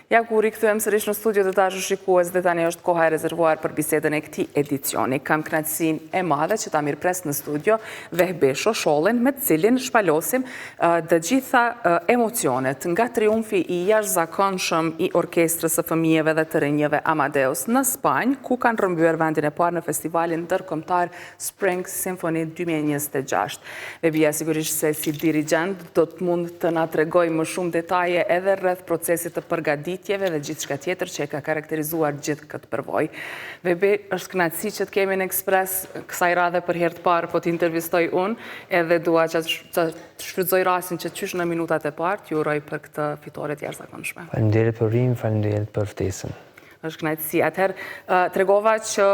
Ja ku rikthyem sërish në studio të dashur shikues dhe tani është koha e rezervuar për bisedën e këtij edicioni. Kam kënaqësinë e madhe që ta mirëpres në studio Vehbe Shoshollin, me të cilin shpalosim të gjitha emocionet nga triumfi i jashtëzakonshëm i orkestrës së fëmijëve dhe të rinjve Amadeus në Spanjë, ku kanë rrëmbyer vendin e parë në festivalin ndërkombëtar Spring Symphony 2026. Vehbia sigurisht se si dirigjent do të mund të na tregojë më shumë detaje edhe rreth procesit të përgatitjeve dhe gjithë shka tjetër që e ka karakterizuar gjithë këtë përvoj. Vehbe, është kënaqësi që të kemi në Ekspres kësaj radhe për herë të parë, po t'intervistoj unë, edhe dua që të shfrytëzoj rastin që qysh në minutat e parë, t'ju uroj për këtë fitore të jashtëzakonshme. Faleminderit për rim, faleminderit për ftesën. Është kënaqësi. Atëherë, tregova që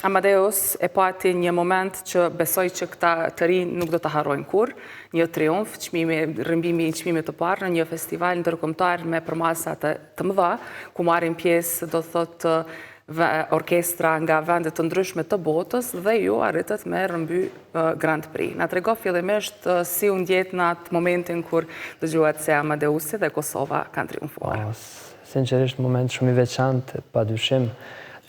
Amadeus e pati një moment që besoj që këta të rinj nuk do të harrojnë kurrë, një triumf, rrëmbimi i çmimit të parë në një festival ndërkombëtar me përmasa të mëdha, ku marrin pjesë, do thotë, orkestra nga vende të ndryshme të botës dhe ju arritët me rrëmby Grand Prix. Na trego fillimisht si u ndjet në atë momentin kur dëgjuat se Amadeusi dhe Kosova kanë triumfuar. Sinqerisht, moment shumë i veçantë, padyshim,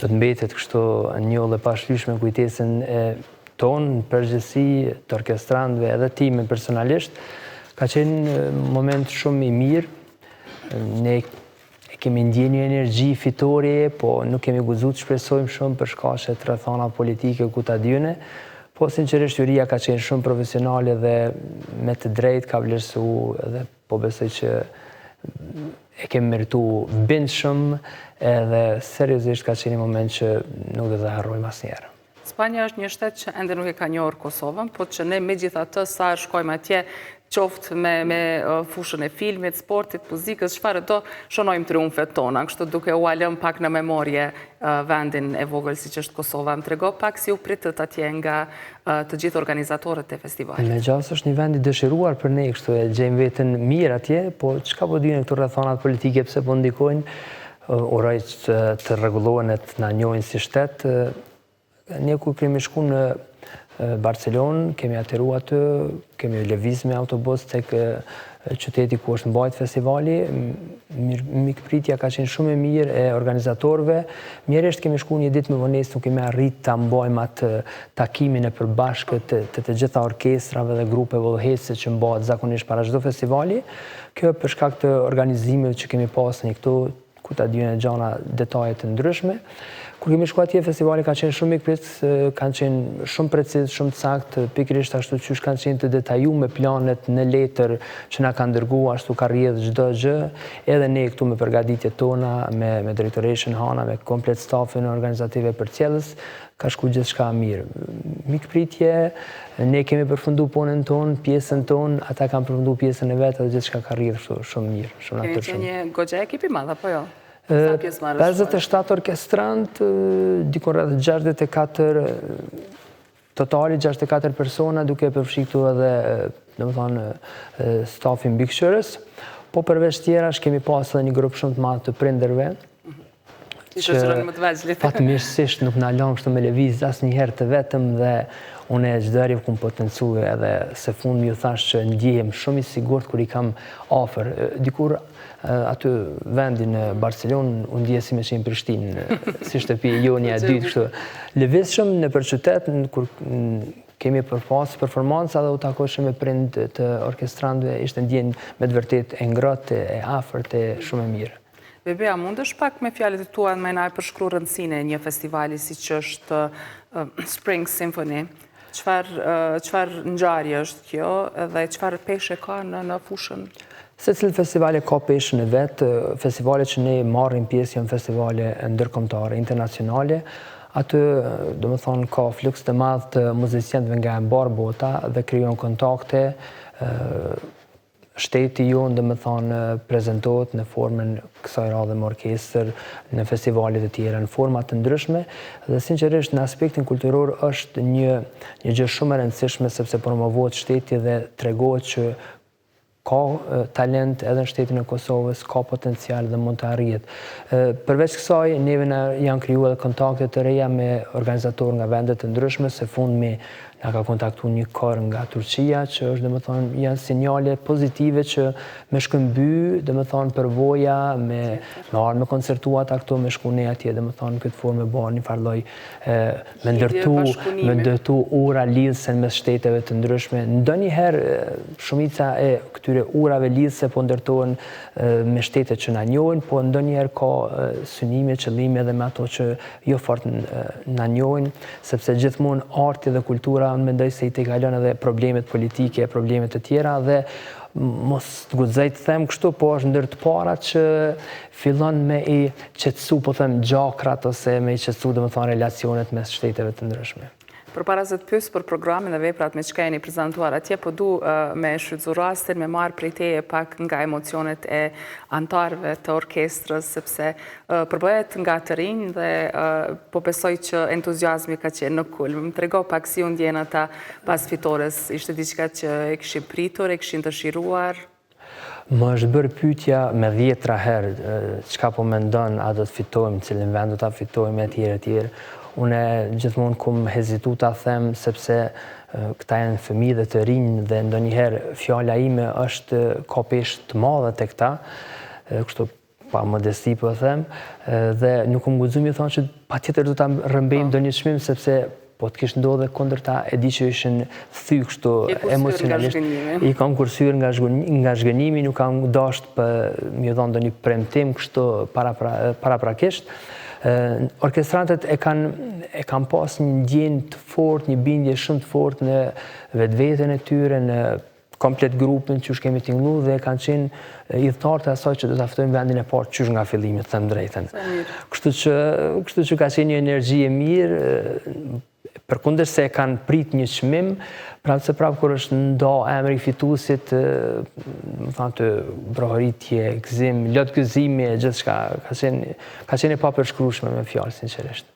do të mbetet kështu njollë e pashlyeshme kujtesën e tonë, në përgjithësi të orkestrantëve edhe time personalisht. Ka qenë moment shumë i mirë. Ne kemi ndjenjë një energji fitorie, po nuk kemi guxuar të shpresojmë shumë për shkaqe të rrethana politike ku ta dyne. Po sinqerisht juria ka qenë shumë profesionale dhe me të drejtë ka vlerësuar dhe po besoj që e kemi meritu shumë edhe seriozisht ka qenë një moment që nuk do të harrojmë asnjëherë. Spanja është një shtet që ende nuk e ka njohur Kosovën, po që ne megjithatë sa shkojmë atje, qoftë me fushën e filmit, sportit, muzikës, çfarë do, shonojmë triumfet tona, kështu duke u lënë pak në memorje vendin e vogël siç është Kosova. Më trego pak si u pritët atje nga të gjithë organizatorët e festivalit. Në gjas është një vend i dëshiruar për ne, kështu e gjejmë veten mirë atje, po çka po dyne këto rrethonat politike pse po ndikojnë, uroj të rregullohen e të na njohin si shtet. Ne ku kemi shku në Barcelonë, kemi ateru aty, kemi lëviz me autobus tek qyteti ku është mbajt festivali. Mikpritja ka qenë shumë e mirë e organizatorëve. Mjerisht kemi shku një ditë më vonesë, nuk kemi arrit ta mbajmë atë takimin e përbashkët të gjitha orkestrave dhe grupeve udhëheqëse që mbahet zakonisht para çdo festivali. Kjo për shkak të organizimeve që kemi pasur ne këtu, ku ta dyne gjana detaje të ndryshme. Kur kemi shku atje, festivali ka qenë shumë mikprit, kanë qenë shumë preciz, shumë sakt, pikërisht ashtu qysh kanë qenë të detajuar me planet në letër që na kanë dërguar, ashtu ka rrjedh çdo gjë, edhe ne këtu me përgatitjet tona, me drejtoreshën Hana, me komplet stafin organizative përcjellës, ka shku gjithçka mirë. Mikpritje, ne kemi përfunduar punën tonë, pjesën tonë, ata kanë përfunduar pjesën e vet, dhe gjithçka ka rrjedhur shumë mirë, shumë natyrshëm. Keni një goxha ekipi madh apo jo? 57 orkestrant, dikon rreth 64, totali 64 persona, duke përfshi këtu edhe, domethënë, stafin mbikëqyrës, po përveç tjerash kemi pas edhe një grup shumë të madh të prindërve, që fatmirësisht nuk na lëm kështu me lëviz asnjëherë të vetëm dhe unë çdo herë kum potencu edhe se fundmi ju thash që ndjehem shumë i sigurt kur i kam afër. Dikur aty vendin në Barcelonë unë ndjehem si me qenë Prishtinë, si shtëpi jonja e dytë kështu. Lëvizshëm nëpër qytet kur kemi përpas performanca dhe u takoshëm me prind të orkestrantëve, ishte ndjenjë me të vërtetë e ngrohtë, e afërt, e shumë e mirë. Vehbea, mundesh pak me fjalët e tua me na përshkruaj rëndësinë e një festivali siç është Spring Symphony? Çfarë ngjarje është kjo dhe çfarë peshë ka në fushën? Secili festival ka peshën e vet. Festivalet që ne marrim pjesë janë festivale ndërkombëtare, internacionale. Aty, domethënë, ka fluks të madh të muzicianëve nga e mbar bota dhe krijon kontakte. Shteti jonë, domethënë, prezantohet në formën kësaj radhe me orkestër, në festivalet e tjera, në forma të ndryshme, dhe sinqerisht në aspektin kulturor është një gjë shumë e rëndësishme sepse promovohet shteti dhe tregohet që ka talent edhe në shtetin e Kosovës, ka potencial dhe mund të arrihet. Përveç kësaj, neve janë krijuar edhe kontakte të reja me organizatorë nga vende të ndryshme, së fundmi na ka kontaktu një kër nga Turqia, që është, domethënë, janë sinjale pozitive që me shkëmby, domethënë, përvoja, me arë me koncertuata këto, me shku ne atje, domethënë, këtë formë me bërë një farloj, me ndërtu ura lidhësen mes shteteve të ndryshme. Ndonjëherë, shumica e këtyre urave lidhëse po ndërtohen me shtete që na njohin, po ndonjëherë ka synime, qëllime edhe me ato që jo fort na njohin, sepse gjithmonë arti dhe kultura unë mendoj se i te kalon edhe problemet politike, problemet të tjera dhe mos të guxoj të them kështu, po është ndër të parat që fillon me i qetësu, po them, gjakrat ose me i qetësu, domethënë, relacionet mes shteteve të ndryshme. Përpara se të pyes për programin dhe veprat me çka jeni prezantuar atje, po du me shfrytzu rastin me marrë prej teje pak nga emocionet e antarëve të orkestrës, sepse përbëhet nga të rinj dhe po besoj që entuziazmi ka qenë në kulm. Më trego pak si u ndjen ata pas fitores, ishte diçka që e kishin pritur, e kishin dëshiruar? Më është bërë pyetja me 10 herë, çka po mendon, a do të fitojmë, cilin vend do ta fitojmë etj. Unë gjithmonë kum hezitu ta them, sepse këta janë fëmijë dhe të rinj dhe ndonjëherë fjala ime është ka peshë të madhe tek ta, kështu pa modesti po them, dhe nuk kam guxuar mi thonë që patjetër do ta rrëmbejmë ndonjë çmim, sepse po të kishte ndodhe kundër ta, e di që ishin thy kështu emocionalisht. I kam kursyer nga zhgënjimi, nuk kam dashur për më dhënë ndonjë premtim kështu paraprakisht. Orkestrantët e kanë pas një ndjenjë të fortë, një bindje shumë të fortë në vetveten e tyre, në komplet grupin që kemi tingullu dhe kanë qenë idhëtar të asaj që do ta ftojmë vendin e parë qysh nga fillimi, të them drejtën. Kështu që ka qenë një energji e mirë, përkundër se kanë prit një çmim, prapë se prapë kur është nda emri fituesit, më thanë të brohëritje, gëzim, lot gëzimi, gjithçka ka qenë e papërshkrueshme me fjalë sinqerisht.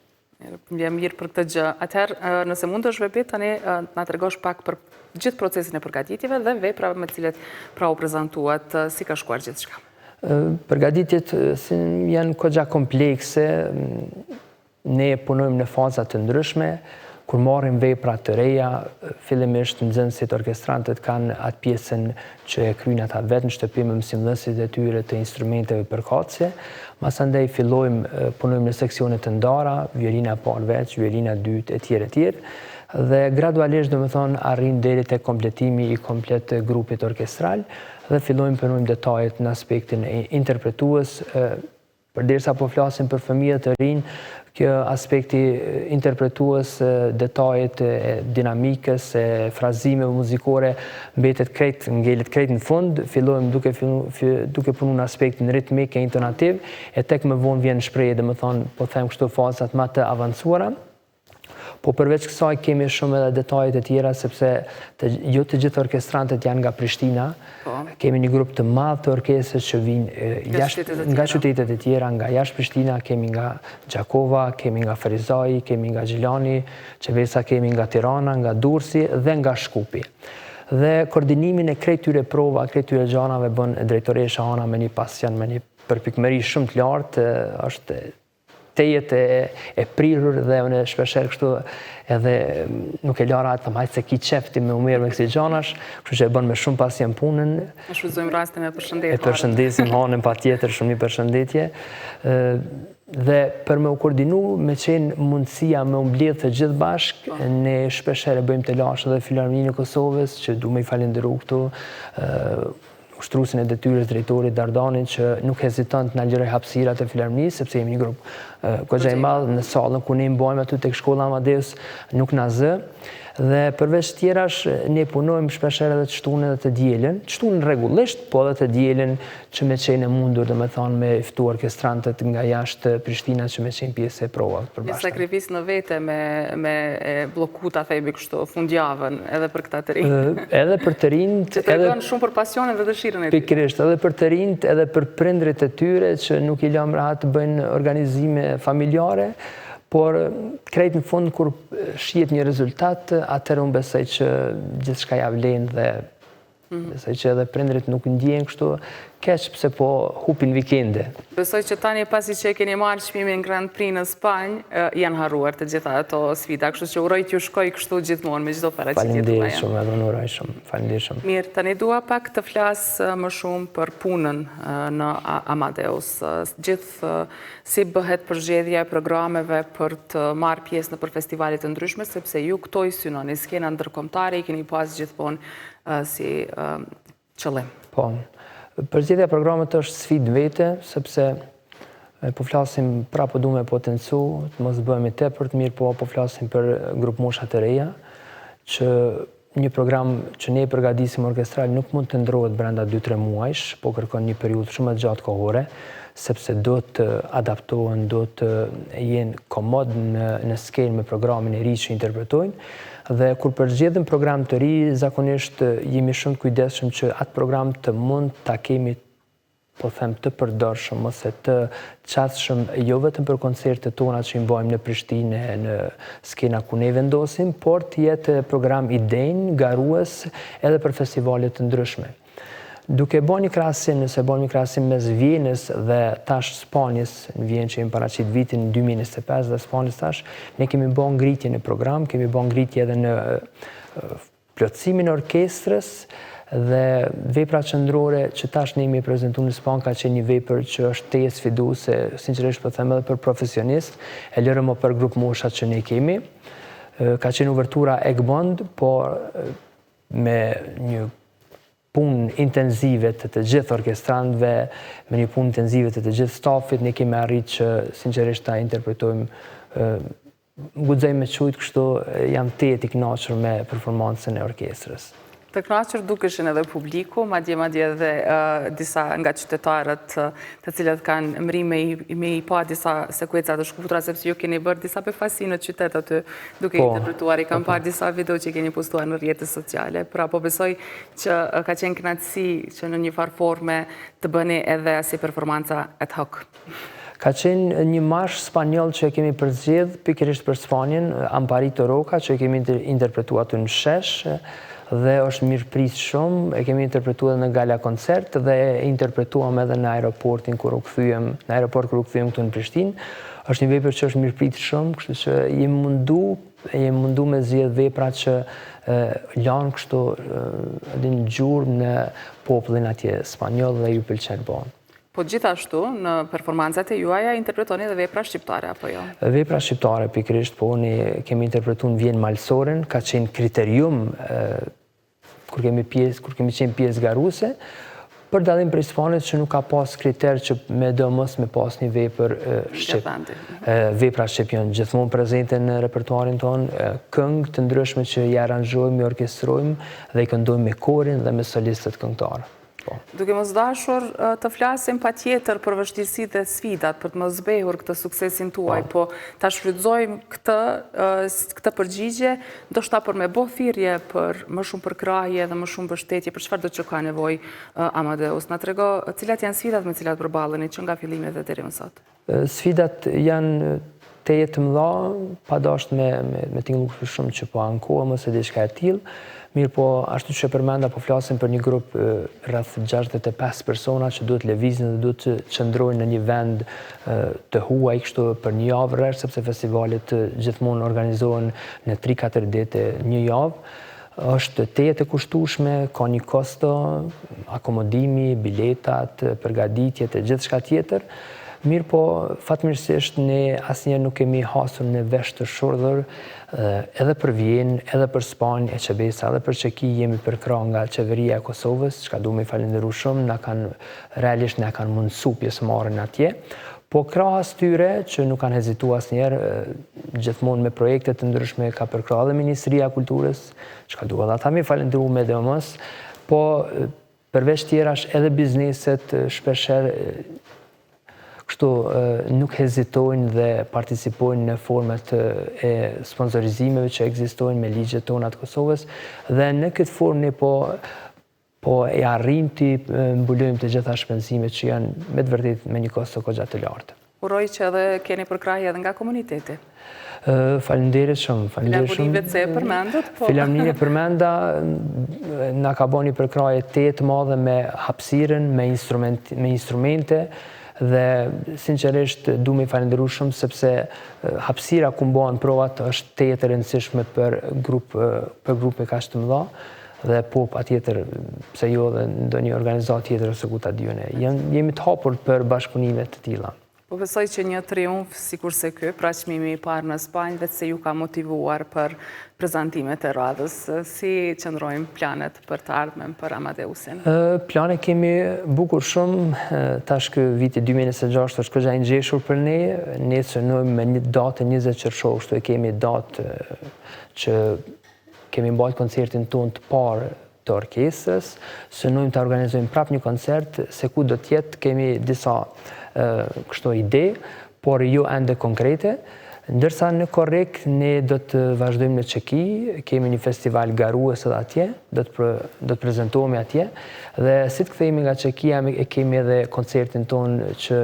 Më mirë për këtë gjë. Atëherë, nëse mund të shvepet tani na tregosh pak për gjithë procesin e përgatitjeve dhe veprave me të cilet pra u prezantuat, si ka shkuar gjithçka. Përgatitjet janë kogja komplekse, ne punojmë në faza të ndryshme. Kur marrim vepra të reja, fillimisht nxënësit orkestrantët kanë atë pjesën që e kryjnë ata vetë në shtëpi me mësimdhënësit e tyre të instrumenteve përkatëse. Masandej punojmë në seksione të ndara, violina parë veç, violina dytë, etj. Dhe gradualisht, domethënë, arrin deri te kompletimi i komplet grupit orkestral dhe fillojmë punojmë detajet në aspektin interpretues. Përderisa po flasim për fëmijët të rinj, kjo aspekti interpretues, detajet e dinamikës, e frazimeve muzikore, mbetet krejt, ngelet krejt në fund, fillojmë duke punu në aspektin ritmik e intonativ, e tek më vonë vjen shprehje, domethënë, po them kështu fazat më të avancuara. Po përveç kësaj kemi shumë edhe detajet e tjera, sepse jo të gjithë orkestrantët janë nga Prishtina. Kemi një grup të madh të orkestrës që vinë nga qytetet e tjera, nga jashtë Prishtina, kemi nga Gjakova, kemi nga Ferizaj, kemi nga Gjilani, Çevesa kemi nga Tirana, nga Durrësi dhe nga Shkupi. Dhe koordinimin e krejt tyre prova, krejt tyre gjanave bën drejtoresha Ana me një pasion, me një përpikmëri shumë të lartë, është tejet e prirur dhe unë shpesher kështu edhe nuk e lara atë hajtë se ki qefti me umirë me kësi gjanash, kështu që e bën me shumë pasion punën. Ne shfrytëzojmë rastin e përshëndetjes. E përshëndesim Hanën patjetër, shumë një përshëndetje. Dhe për me u koordinu, me qenë mundësia me u mbledh të gjithë bashk, ne shpesher e bëjmë të lashë dhe Filharmoninë e Kosovës, që du me i falenderu këtu, ushtruesin e detyrës drejtorit Dardanin që nuk heziton të na lëroj hapësirat e Filharmonisë, sepse jemi një grup goxha i madh në sallën ku ne mbajmë aty tek shkolla Amadeus, nuk na zë. Dhe përveç tjerash, ne punojmë shpesher edhe të shtunën dhe të dielën. Të shtunën rregullisht, po edhe të dielën që me qenë e mundur, domethënë me ftu orkestrantët nga jashtë Prishtina që me qenë pjesë e provave përbashkëta. Një sakrificë në vete me bloku ta themi kështu fundjavën edhe për këta të rinj. Edhe për të rinjt, që tregon shumë për pasionin dhe dëshirën e tyre. Pikërisht, edhe për të rinjt, edhe për prindrit e tyre që nuk i lëm rahat të bëjnë organizime familjare. Por krejt në fund, kur shihet një rezultat, atëherë unë besoj që gjithçka ja vlen dhe Besoj që edhe prindrit nuk ndjen kështu keq pse po hupin vikende. Besoj që tani pasi që keni marrë çmimin Grand Prix në Spanjë, janë harruar të gjitha ato sfida, kështu që uroj t'ju shkoj kështu gjithmonë me çdo paraqitje. Faleminderit shumë, edhe unë uroj shumë. Faleminderit shumë. Mirë, tani dua pak të flas më shumë për punën në Amadeus. Gjithë si bëhet përgjedhja e programeve për të marrë pjesë në për festivalet të ndryshme, sepse ju këto i synoni skena ndërkombëtare, i keni pas gjithmonë si qëllim. Po, përgjedhja e programet është sfidë vete, sepse po flasim po du me potencu, të mos bëhemi tepër të mirë, po flasim për grup mosha të reja, që një program që ne përgatisim orkestral nuk mund të ndrohet brenda 2-3 muajsh, po kërkon një periudhë shumë të gjatë kohore, sepse do të adaptohen, do të jenë komod në skenë me programin e ri që interpretojnë, dhe kur përgjedhim program të ri, zakonisht jemi shumë të kujdesshëm që atë program të mund ta kemi, po them, të përdorshëm ose të qatshëm jo vetëm për koncertet tona që i bëjmë në Prishtinë, në skena ku ne vendosim, por të jetë program i denj, garues edhe për festivale të ndryshme. Duke bën një krahasim, nëse bën një krahasim mes Vjenës dhe tash Spanjës, në Vjenë që jemi paraqit vitin 2025 dhe Spanjës tash, ne kemi bën ngritje në program, kemi bën ngritje edhe në plotësimin e orkestrës dhe vepra qendrore që tash ne jemi prezantuar në Spanjë ka qenë një vepër që është teje sfiduese, sinqerisht po them edhe për profesionist, e lërëm për grup moshat që ne kemi. Ka qenë uvertura Egmond, por me një punë intenzive të gjithë orkestrantëve, me një punë intenzive të gjithë stafit, ne kemi arritë që sinqerisht ta interpretojmë, guxoj me qujtë kështu, jam tejet i kënaqur me performancën e orkestrës. Të kënaqur dukeshin edhe publiku, madje edhe disa nga qytetarët të cilët kanë mri me i pa disa sekuenca të shkurtra, sepse ju keni bërë disa befasi në qytet aty duke interpretuar, i kam parë disa video që keni postuar në rrjetet sociale, pra po besoj që ka qenë kënaqësi që në një farë forme të bëni edhe si performanca ad hoc. Ka qenë një marsh spanjoll që kemi përzgjedh pikërisht për Spanjën, Amparito Roca, që kemi interpretuar aty në shesh, dhe është mirëpris shumë, e kemi interpretuar në gala koncert dhe interpretuam edhe në aeroportin kur u kthyem, në aeroport kur u kthyem këtu në Prishtinë. Është një vepër që është mirëprit shumë, kështu që jemi mundu me zgjedh vepra që lanë kështu edhe një gjurmë në popullin atje spanjoll dhe ju pëlqen bon. Po gjithashtu, në performancat e juaja, interpretoni dhe vepra shqiptare, apo jo? Vepra shqiptare, pikërisht, po ne kemi interpretuar në Vjenë Malsoren, ka qenë kriterium kur kemi qenë pjesë garuese, për dallim prej Spanjës që nuk ka pas kriter që me do mos me pas një vepër shqip. Vepra shqip janë gjithmonë prezente në repertuarin tonë, këngë të ndryshme që i aranjojmë, i orkestrojmë dhe i këndojmë me korin dhe me solistët këngëtarë. Duke mos dashur të flasim patjetër për vështirësitë dhe sfidat për të mos zbehur këtë suksesin tuaj, po ta shfrytëzojmë këtë përgjigje, ndoshta për me bë thirrje për më shumë për krahje dhe më shumë mbështetje, për çfarë do të ka nevojë Amadeus. Na trego cilat janë sfidat me cilat përballeni që nga fillimi dhe deri më sot. Sfidat janë teje të mëdha, padasht me tingëlluar shumë që po ankohem ose diçka e tillë. Mirë po, ashtu që përmenda, po flasim për një grup rreth 65 persona që duhet lëvizin dhe duhet të qëndrojnë në një vend të huaj kështu për një javë rreth, sepse festivalet gjithmonë organizohen në 3-4 ditë një javë. Është tejet e kushtueshme, ka një kosto, akomodimi, biletat, përgatitjet e gjithçka tjetër. Mirë po, fatmirësisht ne asnjëherë nuk kemi hasur në vesh të shurdhur, edhe për Vjenë, edhe për Spanjë e Qebesa, edhe për Çeki jemi përkrahur nga qeveria e Kosovës, çka duam i falenderoj shumë, realisht na kanë mundësu pjesëmarrjen atje. Po krahas tyre që nuk kanë hezituar asnjëherë, gjithmonë me projekte të ndryshme ka përkrahur edhe Ministria e Kulturës, çka dua ata mi falenderoj me dëmos, po përveç tjerash edhe bizneset shpeshherë kështu nuk hezitojnë dhe participojnë në format e sponsorizimeve që ekzistojnë me ligjet tona të Kosovës dhe në këtë formë ne po e arrim të mbulojmë të gjitha shpenzimet që janë me të vërtetë me një kosto goxha të lartë. Uroj që edhe keni përkrahje edhe nga komuniteti. Falenderit shumë. Filharmonive të përmendët, po... Filharmonive përmenda na ka bo një përkrahje të madhe me hapësirën, me instrumente, dhe sinqerisht du me falenderu shumë sepse hapësira ku mbohen provat është të e rëndësishme për grupe kaq të mëdha, dhe po patjetër pse jo dhe ndonjë organizatë tjetër ose ku ta dijone. Jemi të hapur për bashkëpunime të tilla. Po besoj që një triumf sikur se ky, pra çmimi i parë në Spanjë, vetë se ju ka motivuar për prezantimet e radhës. Si qëndrojmë planet për të ardhmen për Amadeusin? Plane kemi bukur shumë, tash ky viti 2026 është këgja i ngjeshur për ne. Ne synojmë me një datë 20 qershor, kështu e kemi datë që kemi mbajt koncertin tonë të parë të orkestrës, synojmë të organizojmë prap një koncert, se ku do t'jetë kemi disa kështu ide, por jo ende konkrete. Ndërsa në Korrek ne do të vazhdojmë në Çeki, kemi një festival garues edhe atje, do të prezantohemi atje, dhe si të kthehemi nga Çekia e kemi edhe koncertin ton që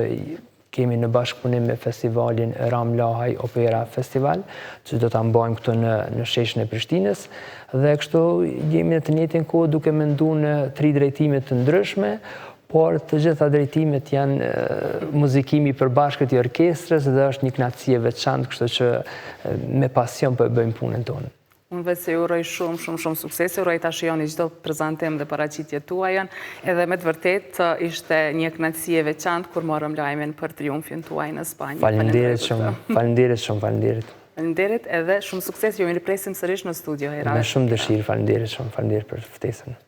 kemi në bashkëpunim me festivalin Ram Lahaj Opera Festival, që do ta mbajmë këtu në sheshin e Prishtinës, dhe kështu jemi në të njëjtin kohë duke menduar në 3 drejtime të ndryshme, por të gjitha drejtimet janë muzikimi i përbashkët i orkestrës dhe është një kënaqësi e veçantë, kështu që me pasion po e bëjmë punën tonë. Unë vetë se ju uroj shumë suksese, uroj ta shijoni çdo prezantim dhe paraqitjet tuaja, edhe me të vërtetë ishte një kënaqësi e veçantë kur morëm lajmin për triumfin tuaj në Spanjë. Faleminderit shumë. Faleminderit edhe shumë sukses, ju mirëpresim sërish në studio. Me shumë dëshirë, faleminderit shumë, faleminderit për ftesën.